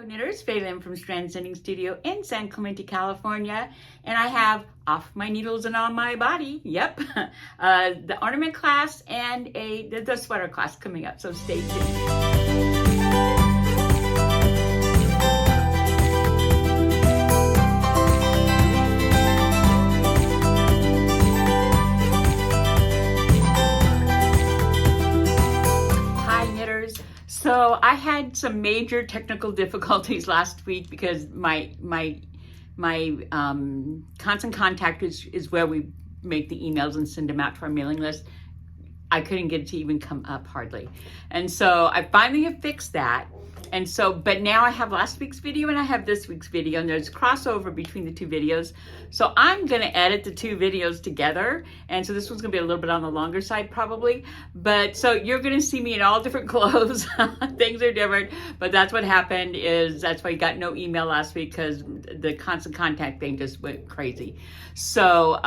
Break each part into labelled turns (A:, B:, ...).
A: Hello knitters, Phelan from Strand Knitting Studio in San Clemente, California, and I have off my needles and on my body, yep, the ornament class and the sweater class coming up, so stay tuned. So I had some major technical difficulties last week because my constant contact is where we make the emails and send them out to our mailing list. I couldn't get it to even come up hardly. And so I finally have fixed that. And so, but now I have last week's video and I have this week's video, and there's crossover between the two videos. So I'm gonna edit the two videos together. And so this one's gonna be a little bit on the longer side probably. But so you're gonna see me in all different clothes. Things are different, but that's what happened that's why you got no email last week, because the constant contact thing just went crazy. So,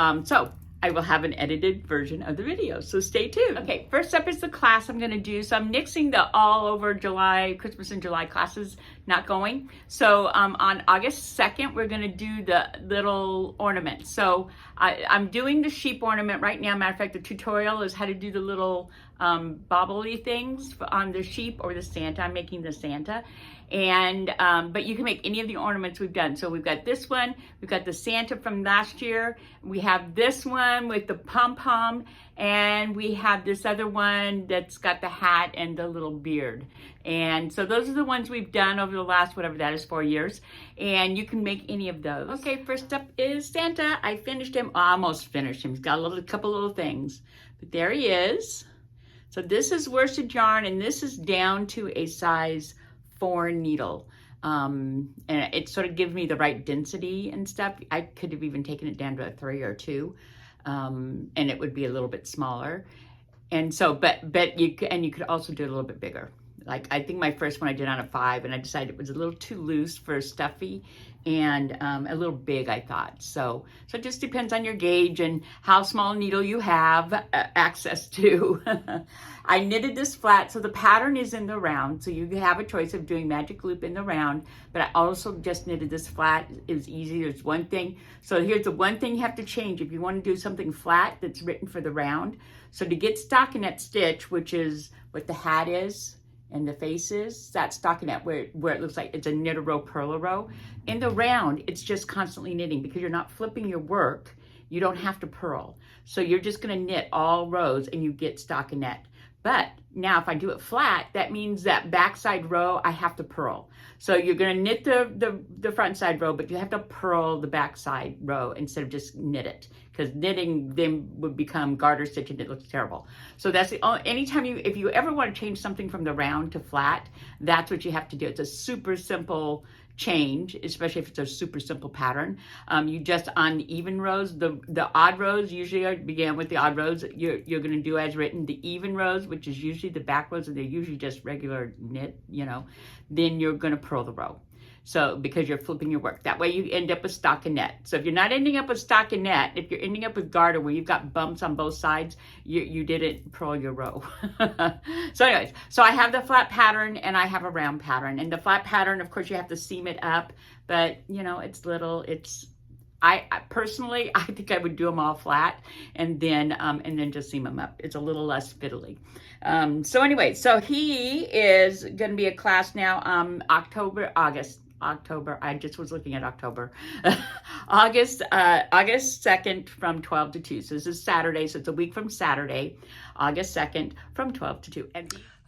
A: I will have an edited version of the video, so stay tuned. Okay, first up is the class I'm gonna do. So I'm nixing the all over July, Christmas and July classes, not going. So on August 2nd, we're gonna do the little ornaments. So I'm doing the sheep ornament right now. Matter of fact, the tutorial is how to do the little bobbly things on the sheep or the Santa. I'm making the Santa. And but you can make any of the ornaments we've done. So we've got this one, we've got the Santa from last year, we have this one with the pom-pom, and we have this other one that's got the hat and the little beard. And so those are the ones we've done over the last, whatever that is, 4 years. And you can make any of those. Okay, first up is Santa. I finished him, almost finished him. He's got a couple little things, but there he is. So this is worsted yarn, and this is down to a size 4 needle, and it sort of gives me the right density and stuff. I could have even taken it down to a 3 or 2, and it would be a little bit smaller. And so, but you could also do it a little bit bigger. Like I think my first one I did on a 5, and I decided it was a little too loose for stuffy and a little big, I thought. So it just depends on your gauge and how small a needle you have access to. I knitted this flat, so the pattern is in the round, so you have a choice of doing magic loop in the round, but I also just knitted this flat. It was easy. There's one thing. So here's the one thing you have to change if you want to do something flat that's written for the round. So to get stockinette stitch, which is what the hat is, and the face is, that stockinette where it looks like it's a knit a row, purl a row. In the round, it's just constantly knitting because you're not flipping your work. You don't have to purl. So you're just gonna knit all rows and you get stockinette. But now if I do it flat, that means that backside row, I have to purl. So you're gonna knit the front side row, but you have to purl the backside row instead of just knit it, because knitting then would become garter stitch and it looks terrible. So that's the only, anytime if you ever want to change something from the round to flat, that's what you have to do. It's a super simple change, especially if it's a super simple pattern. You just on the even rows, the odd rows, usually I began with the odd rows, you're going to do as written. The even rows, which is usually the back rows, and they're usually just regular knit, then you're going to purl the row. So because you're flipping your work, that way you end up with stockinette. So if you're not ending up with stockinette, if you're ending up with garter where you've got bumps on both sides, you didn't purl your row. So anyways, so I have the flat pattern and I have a round pattern, and the flat pattern, of course, you have to seam it up, but it's little. I personally, I think I would do them all flat and then just seam them up. It's a little less fiddly. So anyway, so he is going to be a class now, October, I just was looking at October. August 2nd from 12 to 2. So this is Saturday, so it's a week from Saturday, August 2nd from 12 to 2.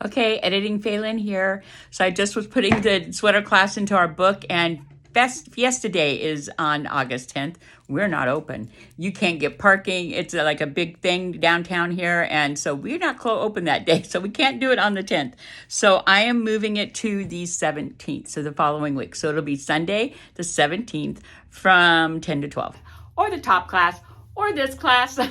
A: Okay, editing Phelan here. So I just was putting the sweater class into our book, and Fiesta Day is on August 10th. We're not open. You can't get parking. It's like a big thing downtown here. And so we're not open that day. So we can't do it on the 10th. So I am moving it to the 17th. So the following week. So it'll be Sunday, the 17th from 10 to 12. Or the top class or this class. So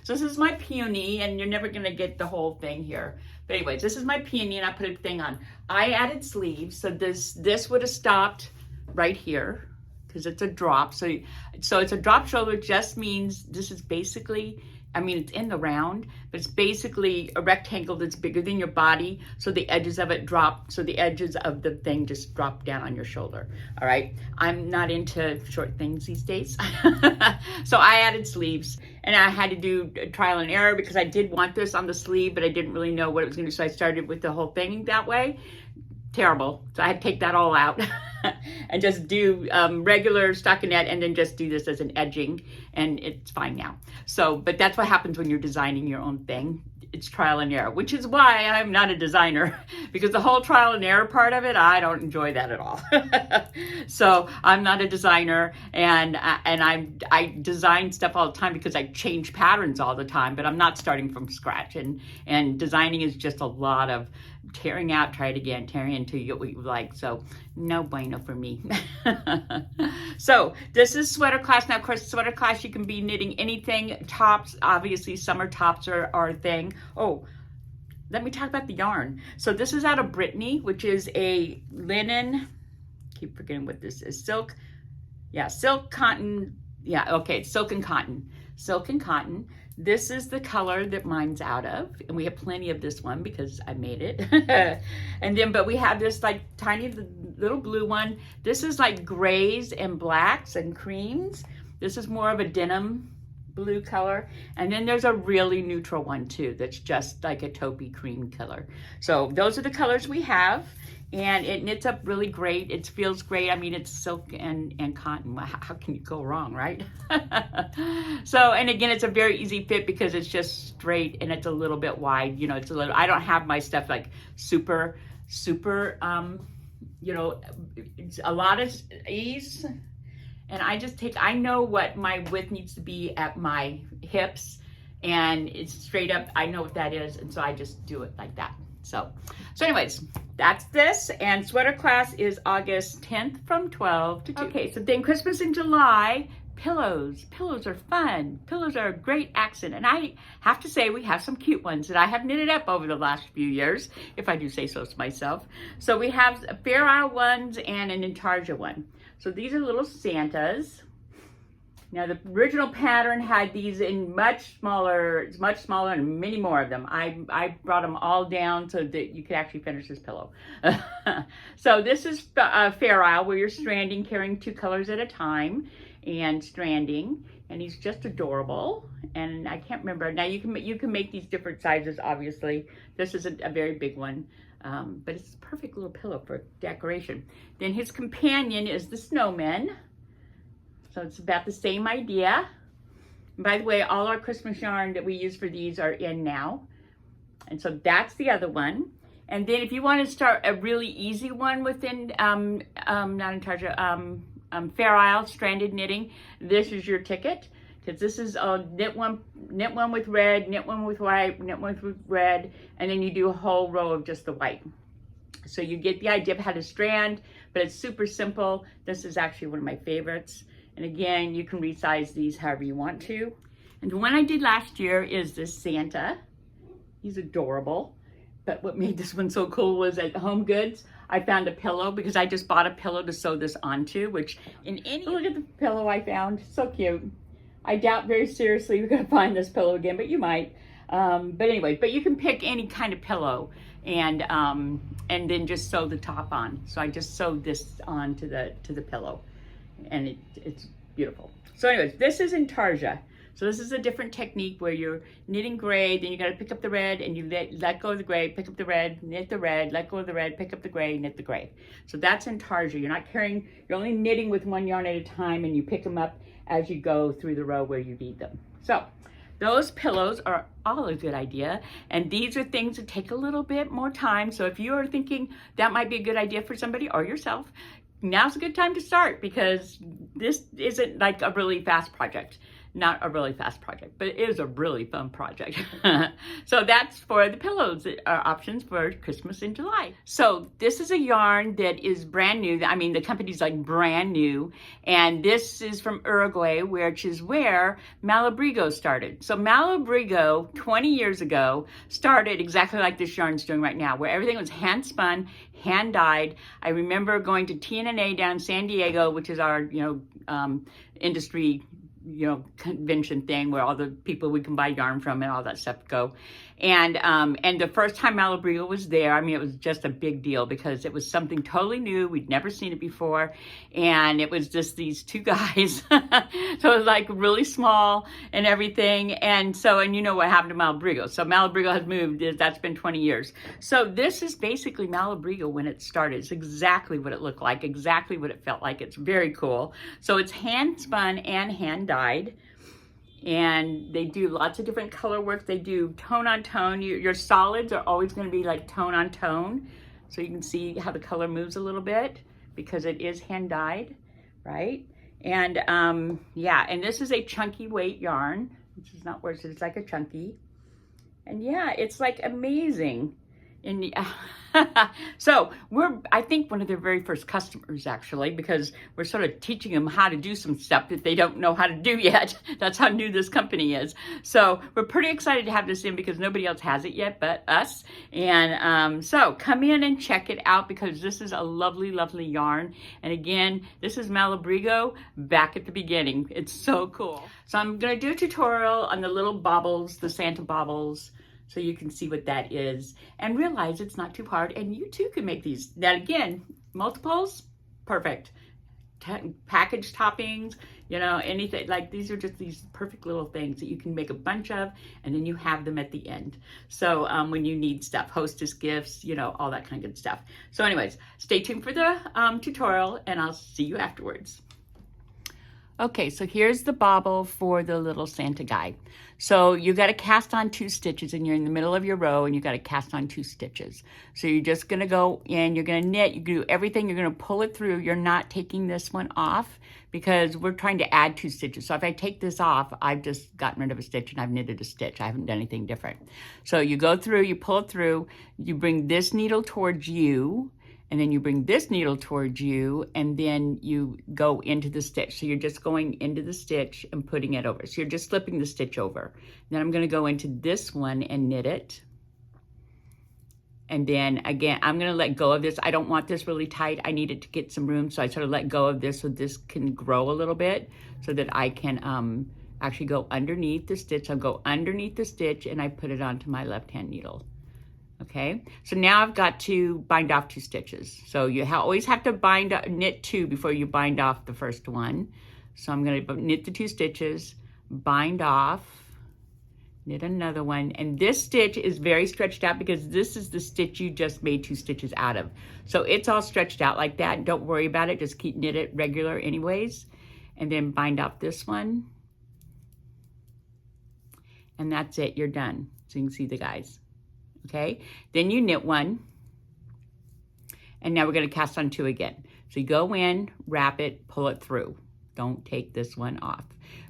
A: this is my peony, and you're never going to get the whole thing here. But anyways, this is my peony, and I put a thing on. I added sleeves. So this would have stopped right here because it's a drop. So it's a drop shoulder, just means this is basically I mean, it's in the round, but it's basically a rectangle that's bigger than your body. So the edges of it drop. So the edges of the thing just drop down on your shoulder. All right. I'm not into short things these days. So I added sleeves, and I had to do trial and error because I did want this on the sleeve, but I didn't really know what it was going to do. So I started with the whole thing that way. Terrible. So I had to take that all out and just do regular stockinette, and then just do this as an edging, and it's fine now. So, but that's what happens when you're designing your own thing. It's trial and error, which is why I'm not a designer, because the whole trial and error part of it, I don't enjoy that at all. So I'm not a designer, and I design stuff all the time because I change patterns all the time, but I'm not starting from scratch, and designing is just a lot of tearing out, try it again, tearing until you get what you like. So no bueno for me. So this is sweater class. Now, of course, sweater class, you can be knitting anything. Tops, obviously summer tops are a thing. Oh, let me talk about the yarn. So this is out of Brittany, which is a linen, keep forgetting what this is, silk. Yeah, silk cotton. Yeah, okay, it's silk and cotton. Silk and cotton. This is the color that mine's out of, and we have plenty of this one because I made it. And then, but we have this like tiny little blue one. This is like grays and blacks and creams. This is more of a denim blue color. And then there's a really neutral one too that's just like a taupey cream color. So those are the colors we have. And it knits up really great. It feels great. I mean, it's silk and cotton. How can you go wrong, right? So, and again, it's a very easy fit because it's just straight and it's a little bit wide. You know, it's a little, I don't have my stuff like super, you know, it's a lot of ease. And I just I know what my width needs to be at my hips, and it's straight up. I know what that is. And so I just do it like that. So anyways, that's this, and sweater class is August 10th from 12 to 2. Okay, so then Christmas in July, pillows. Pillows are fun. Pillows are a great accent, and I have to say we have some cute ones that I have knitted up over the last few years, if I do say so myself. So we have Fair Isle ones and an Intarsia one. So these are little Santas. Now the original pattern had these in much smaller, and many more of them. I brought them all down so that you could actually finish this pillow. So this is Fair Isle, where you're stranding, carrying 2 colors at a time, and stranding. And he's just adorable. And I can't remember. Now you can make these different sizes, obviously. This is a very big one. But it's a perfect little pillow for decoration. Then his companion is the snowman. So it's about the same idea. And by the way, all our Christmas yarn that we use for these are in now. And so that's the other one. And then if you want to start a really easy one within, Fair Isle stranded knitting, this is your ticket. Because this is knit one with red, knit one with white, knit one with red, and then you do a whole row of just the white. So you get the idea of how to strand, but it's super simple. This is actually one of my favorites. And again, you can resize these however you want to. And the one I did last year is this Santa. He's adorable. But what made this one so cool was at Home Goods, I found a pillow because I just bought a pillow to sew this onto, which look at the pillow I found. So cute. I doubt very seriously you're gonna find this pillow again, but you might. But anyway, but you can pick any kind of pillow and then just sew the top on. So I just sewed this on to the pillow. And it's beautiful. So anyways, this is Intarsia. So this is a different technique where you're knitting gray, then you got to pick up the red, and you let go of the gray, pick up the red, knit the red, let go of the red, pick up the gray, knit the gray. So that's Intarsia. You're not carrying, you're only knitting with one yarn at a time, and you pick them up as you go through the row where you need them. So those pillows are all a good idea, and these are things that take a little bit more time. So if you're thinking that might be a good idea for somebody or yourself, now's a good time to start, because this isn't like a really fast project. Not a really fast project, but it is a really fun project. So that's for the pillows options for Christmas in July. So this is a yarn that is brand new. I mean, the company's like brand new. And this is from Uruguay, which is where Malabrigo started. So Malabrigo, 20 years ago, started exactly like this yarn's doing right now, where everything was hand spun, hand dyed. I remember going to TNNA down in San Diego, which is our, industry convention thing where all the people we can buy yarn from and all that stuff go. And the first time Malabrigo was there, I mean, it was just a big deal because it was something totally new. We'd never seen it before. And it was just these two guys. So it was like really small and everything. And you know what happened to Malabrigo. So Malabrigo has moved. That's been 20 years. So this is basically Malabrigo when it started. It's exactly what it looked like, exactly what it felt like. It's very cool. So it's hand spun and hand dyed. And they do lots of different color work. They do tone on tone. Your solids are always going to be like tone on tone. So you can see how the color moves a little bit because it is hand dyed, right? And yeah, and this is a chunky weight yarn. This is not worsted, it's like a chunky. And yeah, it's like amazing. And so we're, I think, one of their very first customers, actually, because we're sort of teaching them how to do some stuff that they don't know how to do yet. That's how new this company is. So we're pretty excited to have this in because nobody else has it yet but us. And so come in and check it out because this is a lovely, lovely yarn. And again, this is Malabrigo back at the beginning. It's so cool. So I'm going to do a tutorial on the little baubles, the Santa baubles, so you can see what that is and realize it's not too hard, and you too can make these. Now again, multiples, perfect. Package toppings, anything, like these are just these perfect little things that you can make a bunch of, and then you have them at the end. So when you need stuff, hostess gifts, all that kind of good stuff. So anyways, stay tuned for the tutorial, and I'll see you afterwards. Okay, so here's the bauble for the little Santa guy. So you got to cast on 2 stitches, and you're in the middle of your row, and you got to cast on 2 stitches. So you're just going to go in, you're going to knit, you do everything, you're going to pull it through. You're not taking this one off because we're trying to add 2 stitches. So if I take this off, I've just gotten rid of a stitch and I've knitted a stitch. I haven't done anything different. So you go through, you pull it through, you bring this needle towards you, and then you bring this needle towards you, and then you go into the stitch. So you're just going into the stitch and putting it over. So you're just slipping the stitch over. Then I'm gonna go into this one and knit it. And then again, I'm gonna let go of this. I don't want this really tight. I need it to get some room. So I sort of let go of this so this can grow a little bit so that I can actually go underneath the stitch. I'll go underneath the stitch and I put it onto my left-hand needle. Okay, so now I've got to bind off 2 stitches. So you always have to knit 2 before you bind off the first one. So I'm going to knit the 2 stitches, bind off, knit another one. And this stitch is very stretched out because this is the stitch you just made 2 stitches out of. So it's all stretched out like that. Don't worry about it. Just keep knit it regular anyways. And then bind off this one. And that's it. You're done. So you can see the guys. Okay, then you knit 1, and now we're going to cast on 2 again. So you go in, wrap it, pull it through. Don't take this one off.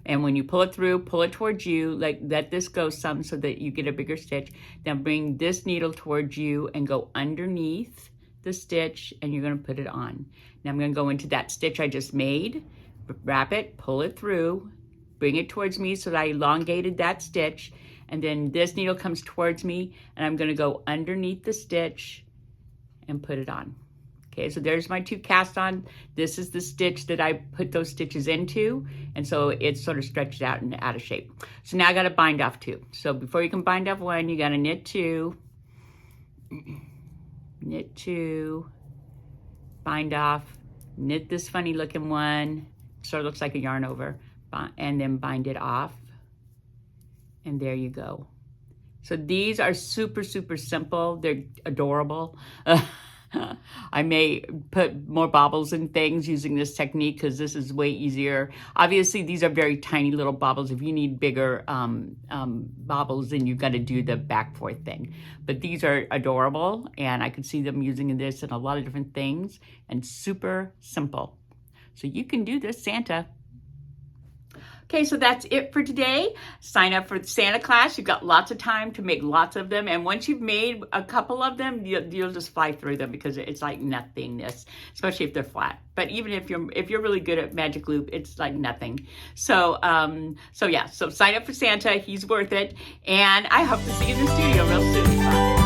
A: And when you pull it through, pull it towards you, like let this go some so that you get a bigger stitch. Then bring this needle towards you and go underneath the stitch, and you're going to put it on. Now I'm going to go into that stitch I just made, wrap it, pull it through, bring it towards me so that I elongated that stitch. And then this needle comes towards me, and I'm going to go underneath the stitch and put it on. Okay, so there's my 2 cast on. This is the stitch that I put those stitches into, and so it's sort of stretched out and out of shape. So now I got to bind off 2. So before you can bind off 1, you got to knit 2, knit 2, bind off, knit this funny looking one, sort of looks like a yarn over, and then bind it off. And there you go. So these are super, super simple. They're adorable. I may put more baubles and things using this technique because this is way easier. Obviously, these are very tiny little baubles. If you need bigger baubles, then you've got to do the back forth thing. But these are adorable, and I could see them using this in a lot of different things, and super simple. So you can do this, Santa. Okay, so that's it for today. Sign up for the Santa class. You've got lots of time to make lots of them. And once you've made a couple of them, you'll just fly through them because it's like nothingness, especially if they're flat. But even if you're really good at magic loop, it's like nothing. So yeah, so sign up for Santa. He's worth it. And I hope to see you in the studio real soon. Bye.